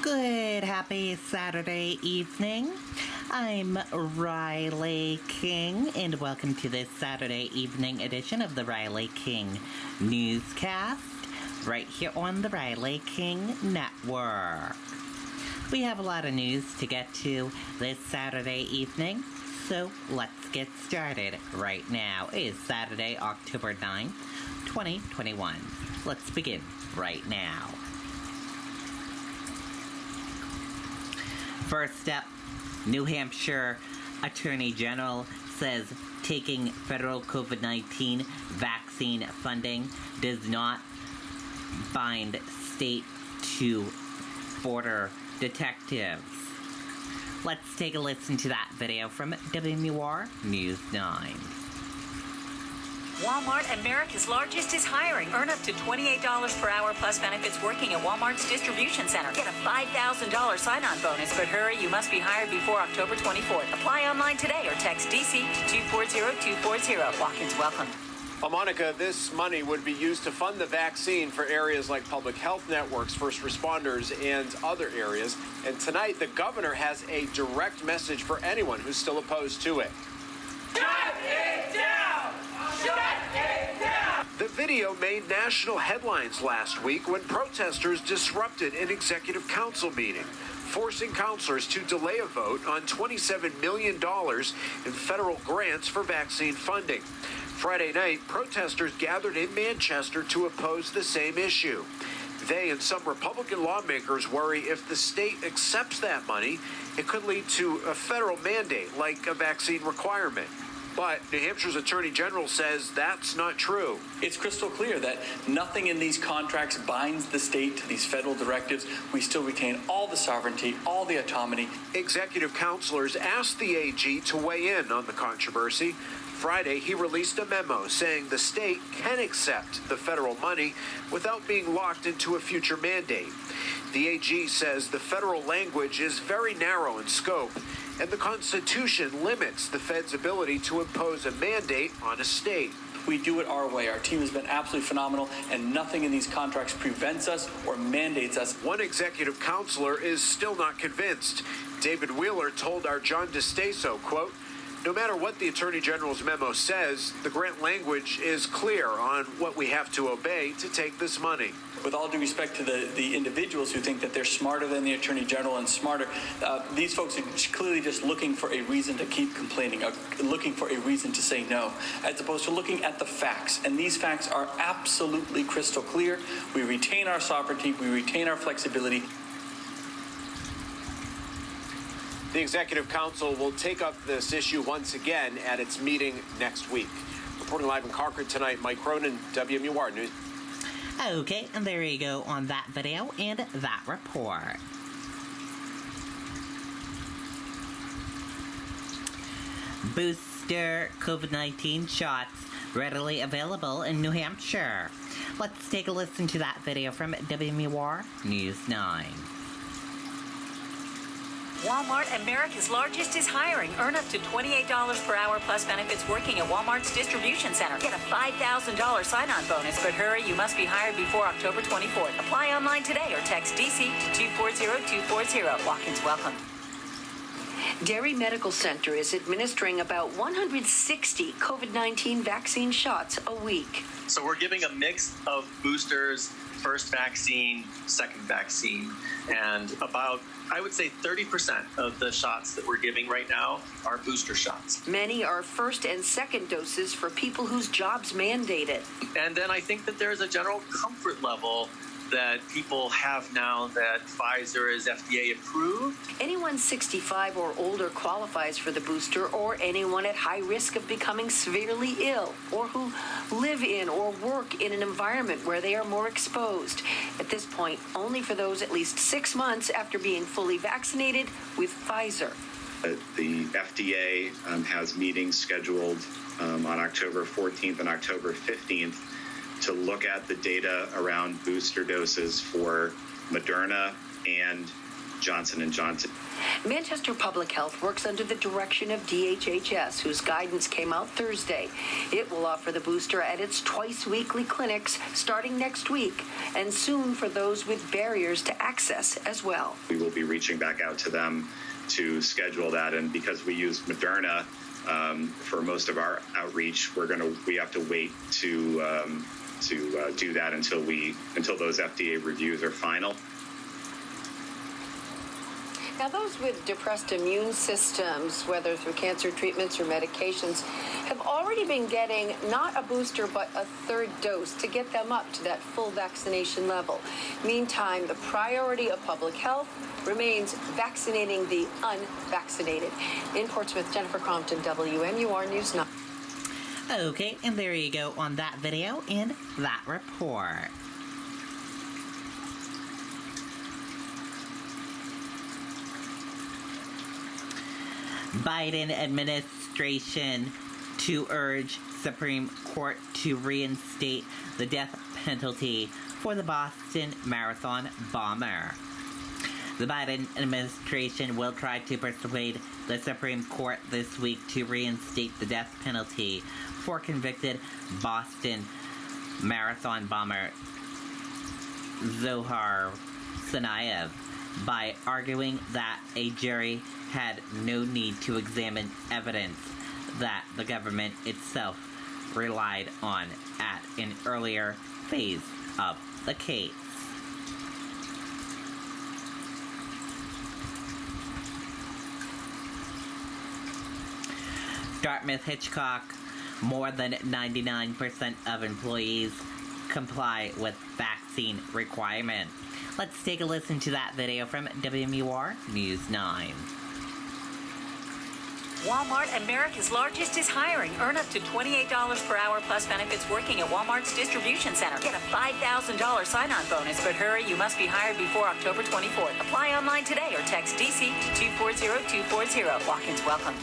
Good, happy Saturday evening. I'm Riley King, and welcome to this Saturday evening edition of the Riley King Newscast, right here on the Riley King Network. We have a lot of news to get to this Saturday evening, so let's get started right now. It is Saturday, October 9th, 2021. Let's begin right now. First up, New Hampshire Attorney General says taking federal COVID-19 vaccine funding does not bind state to border detectives. Let's take a listen to that video from Wmur News 9. Walmart, America's largest, is hiring. Earn up to $28 per hour plus benefits working at Walmart's distribution center. Get a $5,000 sign-on bonus, but hurry, you must be hired before October 24th. Apply online today or text DC to 240240. Walk-ins welcome. Well, Monica, this money would be used to fund the vaccine for areas like public health networks, first responders, and other areas. And tonight, the governor has a direct message for anyone who's still opposed to it. Shut it down! Shut it down! The video made national headlines last week when protesters disrupted an executive council meeting, forcing councilors to delay a vote on $27 million in federal grants for vaccine funding. Friday night, protesters gathered in Manchester to oppose the same issue. They and some Republican lawmakers worry if the state accepts that money, it could lead to a federal mandate like a vaccine requirement. But New Hampshire's Attorney General says that's not true. It's crystal clear that nothing in these contracts binds the state to these federal directives. We still retain all the sovereignty, all the autonomy. Executive counselors asked the AG to weigh in on the controversy. Friday, he released a memo saying the state can accept the federal money without being locked into a future mandate. The AG says the federal language is very narrow in scope, and the Constitution limits the Fed's ability to impose a mandate on a state. We do it our way. Our team has been absolutely phenomenal, and nothing in these contracts prevents us or mandates us. One executive counselor is still not convinced. David Wheeler told our John DeStaso, quote, "No matter what the Attorney General's memo says, the grant language is clear on what we have to obey to take this money." With all due respect to the individuals who think that they're smarter than the Attorney General and smarter, these folks are clearly just looking for a reason to keep complaining, looking for a reason to say no, as opposed to looking at the facts. And these facts are absolutely crystal clear. We retain our sovereignty. We retain our flexibility. The Executive Council will take up this issue once again at its meeting next week. Reporting live in Concord tonight, Mike Cronin, WMUR News. Okay, and there you go on that video and that report. Booster COVID-19 shots readily available in New Hampshire. Let's take a listen to that video from Wmur News 9. Walmart, America's largest, is hiring. Earn up to $28 per hour plus benefits working at Walmart's distribution center. Get a $5,000 sign-on bonus, but hurry, you must be hired before October 24th. Apply online today or text DC to 240240. Walk-ins welcome. Derry Medical Center is administering about 160 COVID-19 vaccine shots a week. So we're giving a mix of boosters, first vaccine, second vaccine, and about, I would say, 30% of the shots that we're giving right now are booster shots. Many are first and second doses for people whose jobs mandate it. And then I think that there's a general comfort level that people have now that Pfizer is FDA approved. Anyone 65 or older qualifies for the booster, or anyone at high risk of becoming severely ill, or who live in or work in an environment where they are more exposed. At this point, only for those at least 6 months after being fully vaccinated with Pfizer. The FDA has meetings scheduled on October 14th and October 15th to look at the data around booster doses for Moderna and Johnson & Johnson. Manchester Public Health works under the direction of DHHS, whose guidance came out Thursday. It will offer the booster at its twice-weekly clinics starting next week, and soon for those with barriers to access as well. We will be reaching back out to them to schedule that, and because we use Moderna for most of our outreach, we have to wait to do that until those FDA reviews are final. Now, those with depressed immune systems, whether through cancer treatments or medications, have already been getting not a booster but a third dose to get them up to that full vaccination level. Meantime, the priority of public health remains vaccinating the unvaccinated. In Portsmouth, Jennifer Crompton, WMUR News 9. Okay, and there you go on that video and that report. Biden administration to urge Supreme Court to reinstate the death penalty for the Boston Marathon bomber. The Biden administration will try to persuade the Supreme Court this week to reinstate the death penalty for convicted Boston Marathon bomber Zohar Tsarnaev by arguing that a jury had no need to examine evidence that the government itself relied on at an earlier phase of the case. Dartmouth Hitchcock, more than 99% of employees comply with vaccine requirements. Let's take a listen to that video from WMUR News 9. Walmart, America's largest, is hiring. Earn up to $28 per hour plus benefits working at Walmart's distribution center. Get a $5,000 sign-on bonus, but hurry, you must be hired before October 24th. Apply online today or text DC to 240240. Walk-ins welcome.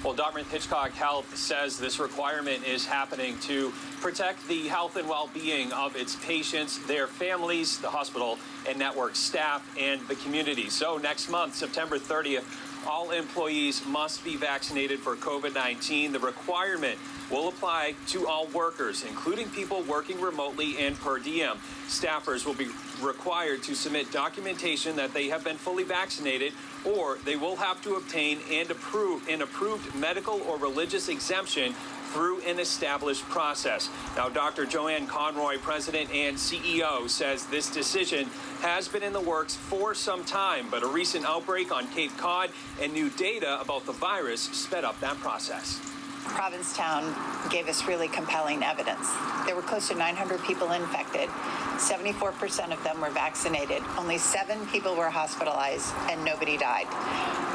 Well, Dartmouth Hitchcock Health says this requirement is happening to protect the health and well-being of its patients, their families, the hospital and network staff, and the community. So next month, September 30th, all employees must be vaccinated for COVID-19. The requirement will apply to all workers, including people working remotely and per diem. Staffers will be required to submit documentation that they have been fully vaccinated, or they will have to obtain and approve an approved medical or religious exemption through an established process. Now, Dr. Joanne Conroy, President and CEO, says this decision has been in the works for some time, but a recent outbreak on Cape Cod and new data about the virus sped up that process. Provincetown gave us really compelling evidence. There were close to 900 people infected. 74% of them were vaccinated. Only 7 people were hospitalized and nobody died.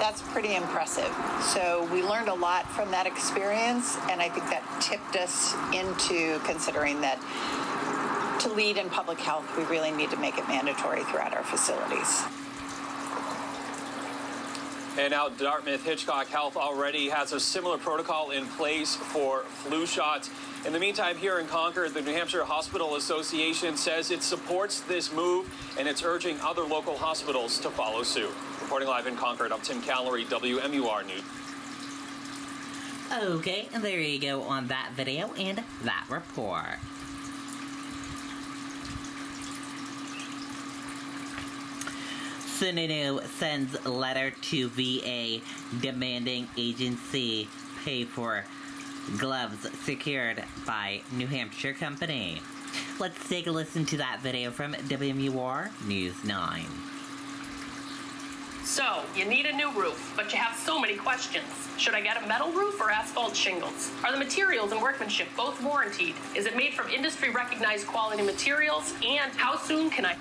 That's pretty impressive. So we learned a lot from that experience, and I think that tipped us into considering that to lead in public health, we really need to make it mandatory throughout our facilities. And now Dartmouth Hitchcock Health already has a similar protocol in place for flu shots. In the meantime, here in Concord, the New Hampshire Hospital Association says it supports this move, and it's urging other local hospitals to follow suit. Reporting live in Concord, I'm Tim Callery, WMUR News. Okay, and there you go on that video and that report. Sununu sends letter to VA demanding agency pay for gloves secured by New Hampshire company. Let's take a listen to that video from WMUR News 9. So, you need a new roof, but you have so many questions. Should I get a metal roof or asphalt shingles? Are the materials and workmanship both warranted? Is it made from industry-recognized quality materials? And how soon can I...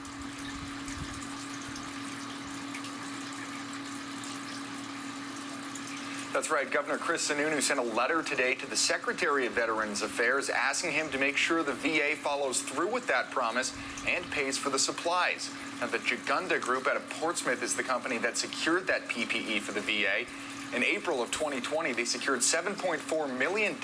That's right. Governor Gov Sununu sent a letter today to the Secretary of Veterans Affairs asking him to make sure the VA follows through with that promise and pays for the supplies. Now, the Jagunda Group out of Portsmouth is the company that secured that PPE for the VA. In April of 2020, they secured $7.4 million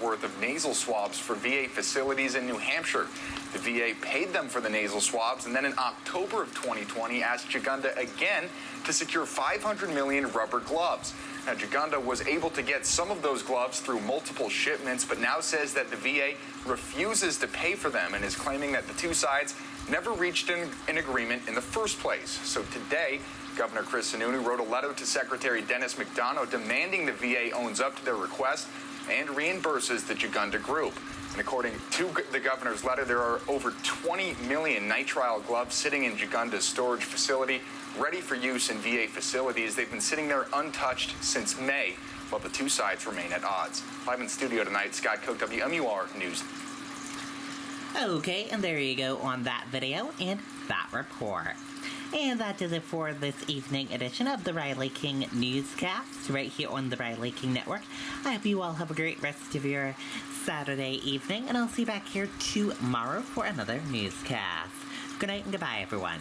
worth of nasal swabs for VA facilities in New Hampshire. The VA paid them for the nasal swabs, and then in October of 2020 asked Jagunda again to secure 500 million rubber gloves. Now, Jagunda was able to get some of those gloves through multiple shipments, but now says that the VA refuses to pay for them and is claiming that the two sides never reached an agreement in the first place. So today, Governor Chris Sununu wrote a letter to Secretary Dennis McDonough demanding the VA owns up to their request and reimburses the Jagunda group. And according to the governor's letter, there are over 20 million nitrile gloves sitting in Jagunda's storage facility, ready for use in VA facilities. They've been sitting there untouched since May, while the two sides remain at odds. Live in studio tonight, Scott Cook, Wmur News. Okay, and there you go on that video and that report. And that does it for this evening edition of the Riley King Newscast right here on the Riley King Network. I hope you all have a great rest of your Saturday evening, and I'll see you back here tomorrow for another newscast. Good night and goodbye, everyone.